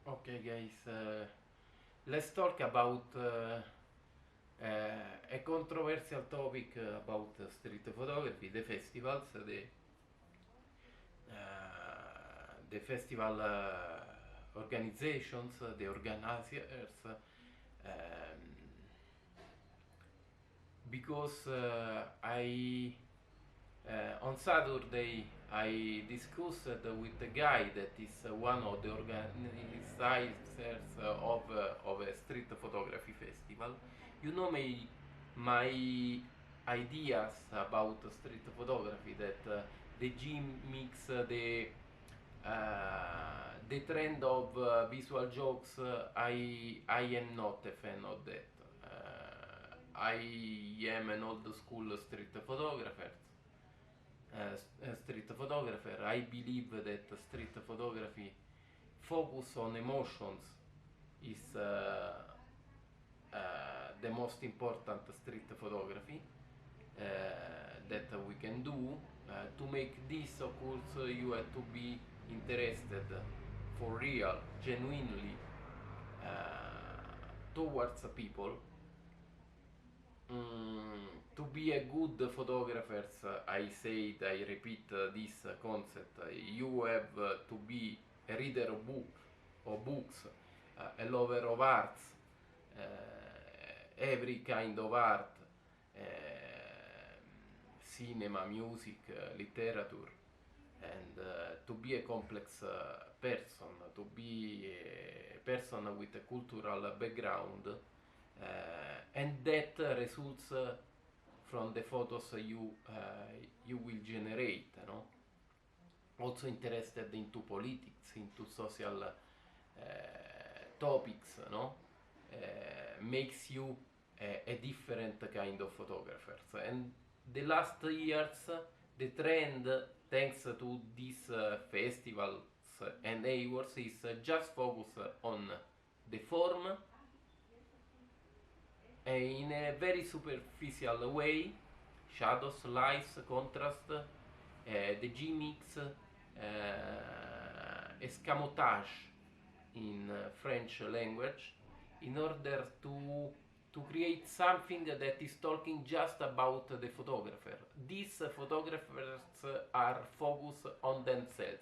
Okay, guys, let's talk about a controversial topic about street photography, the festivals, the festival organizations, the organizers, because on Saturday I discussed with a guy that is one of the organizers of a street photography festival. You know my ideas about street photography that the gym mix the trend of visual jokes. I am not a fan of that. I am an old school street photographer. I believe that street photography focus on emotions is the most important street photography that we can do. To make this, of course, you have to be interested for real, genuinely towards people. To be a good photographer, I said, I repeat this concept. You have to be a reader of books, a lover of arts, every kind of art, uh, cinema, music, literature, and to be a complex person, to be a person with a cultural background, and that results from the photos you will generate. No? Also interested into politics, into social topics, no? Makes you a different kind of photographer. And the last years, the trend, thanks to these festivals and awards, is just focus on the form in a very superficial way, shadows, lights, contrast, the G-mix, escamotage in French language, in order to create something that is talking just about the photographer. These photographers are focused on themselves.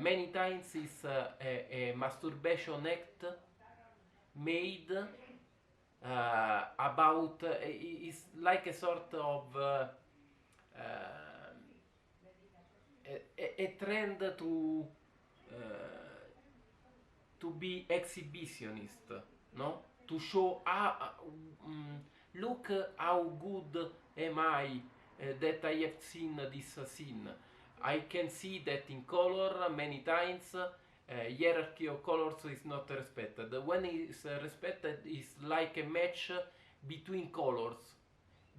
Many times it's a masturbation act made about is like a sort of a trend uh, to be exhibitionist, no? To show look how good am I that I have seen this scene. I can see that in color many times. Hierarchy of colors is not respected. When it's respected, it's like a match between colors.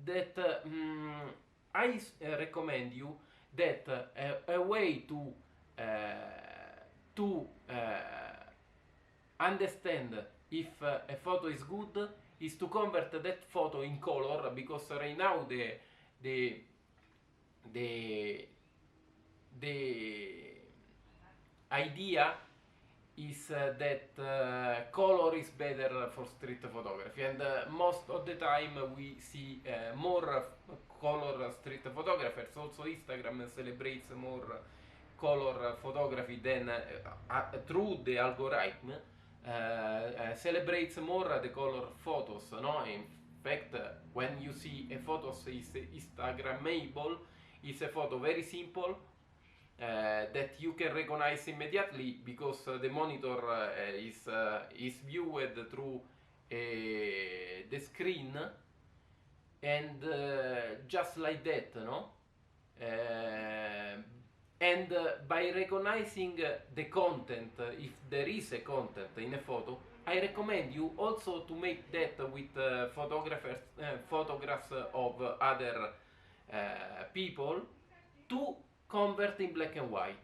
That I recommend you that a way uh, to understand if a photo is good is to convert that photo in color, because right now the the the idea is that color is better for street photography, and most of the time we see more color street photographers. Also Instagram celebrates more color photography than through the algorithm celebrates more the color photos, no? In fact, when you see a photo is Instagrammable, it's a photo very simple, that you can recognize immediately, because the monitor is viewed through the screen, and just like that, no? Uh, and by recognizing the content, if there is a content in a photo, I recommend you also to make that with photographs of other people, to convert in black and white,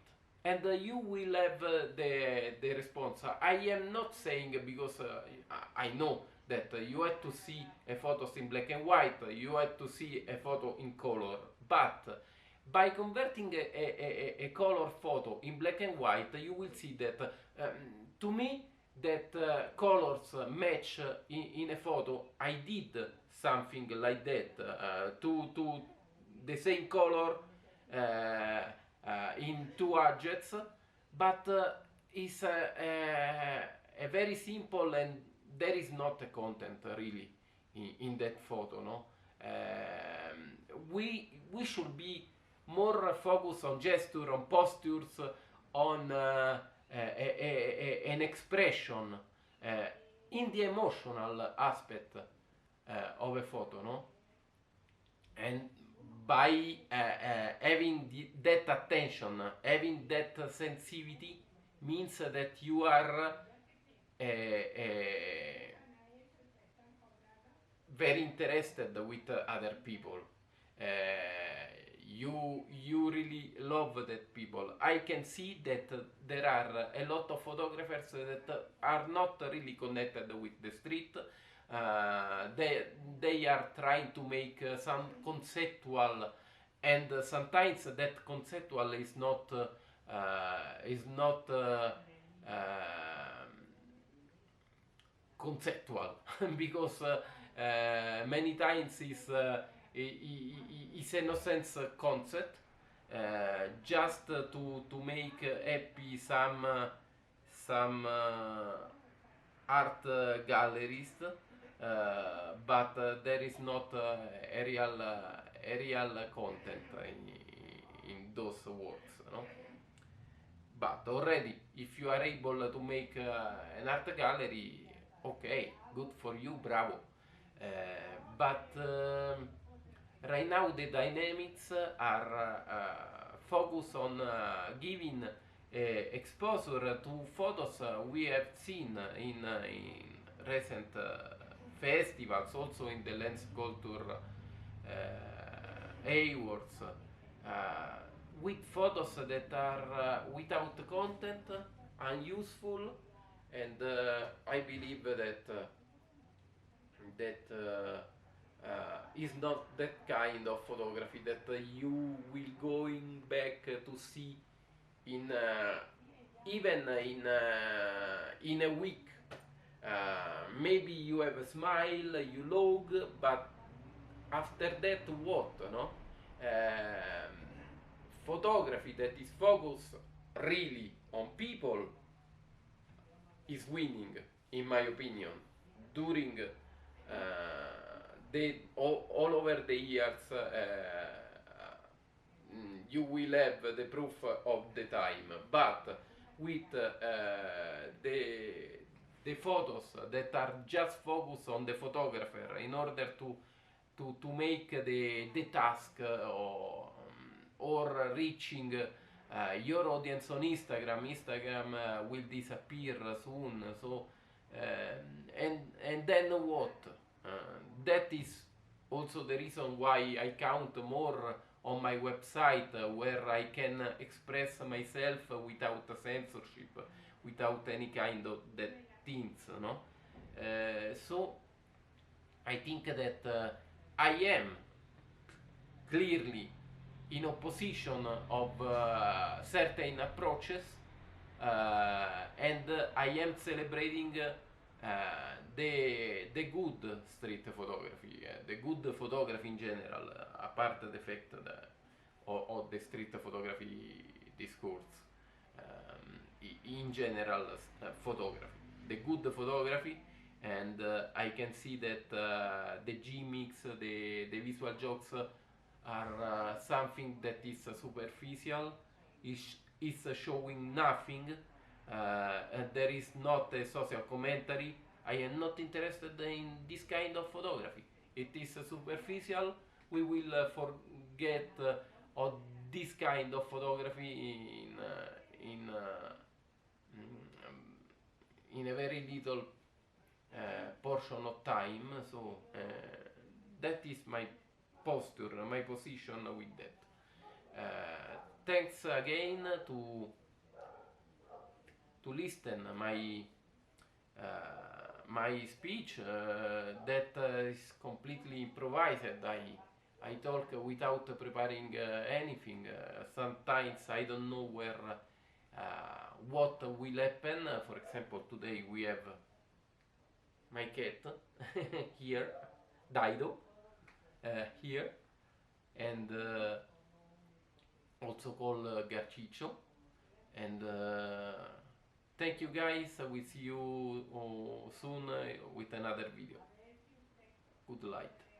and you will have the response. I am not saying, because I know that you have to see a photos in black and white, you have to see a photo in color, but By converting a color photo in black and white, you will see that to me that colors match in a photo. I did something like that to the same color in two objects, but it's a very simple, and there is not a content really in that photo, no. We should be more focused on gesture, on postures, on an expression in the emotional aspect of a photo, no? And by having that attention, having that sensitivity, means that you are very interested with other people. Uh, you really love that people. I can see that there are a lot of photographers that are not really connected with the street. They are trying to make some conceptual, and sometimes that conceptual is not conceptual because many times is a no sense concept just to make happy some art galleries, but there is not a real content in those works, no? But already, if you are able to make an art gallery, okay, good for you, bravo. But right now the dynamics are focused on giving exposure to photos we have seen in recent festivals, also in the Lens Culture awards, with photos that are without content, unuseful, and I believe that is not that kind of photography that you will going back to see in even in a week. Maybe you have a smile, you log, but after that what, no? Photography that is focused really on people is winning, in my opinion. During all over the years, you will have the proof of the time, but with the photos that are just focused on the photographer in order to make the task or reaching your audience on Instagram. Instagram will disappear soon, so and then what? That is also the reason why I count more on my website, where I can express myself without censorship, without any kind of that things, no? So I think that I am clearly in opposition of certain approaches, and I am celebrating the good street photography, the good photography in general, apart the fact of the street photography discourse, in general, photography, the good photography. And I can see that the gimmicks, the visual jokes are something that is superficial, is showing nothing, and there is not a social commentary. I am not interested in this kind of photography. It is superficial. We will forget of this kind of photography in a very little portion of time. So that is my posture, my position with that. Thanks again to listen my speech that is completely improvised. I talk without preparing anything. Sometimes I don't know where what will happen. For example, today we have my cat here, Dido, here, and also called Garciccio. And thank you guys. We see you soon with another video. Good light.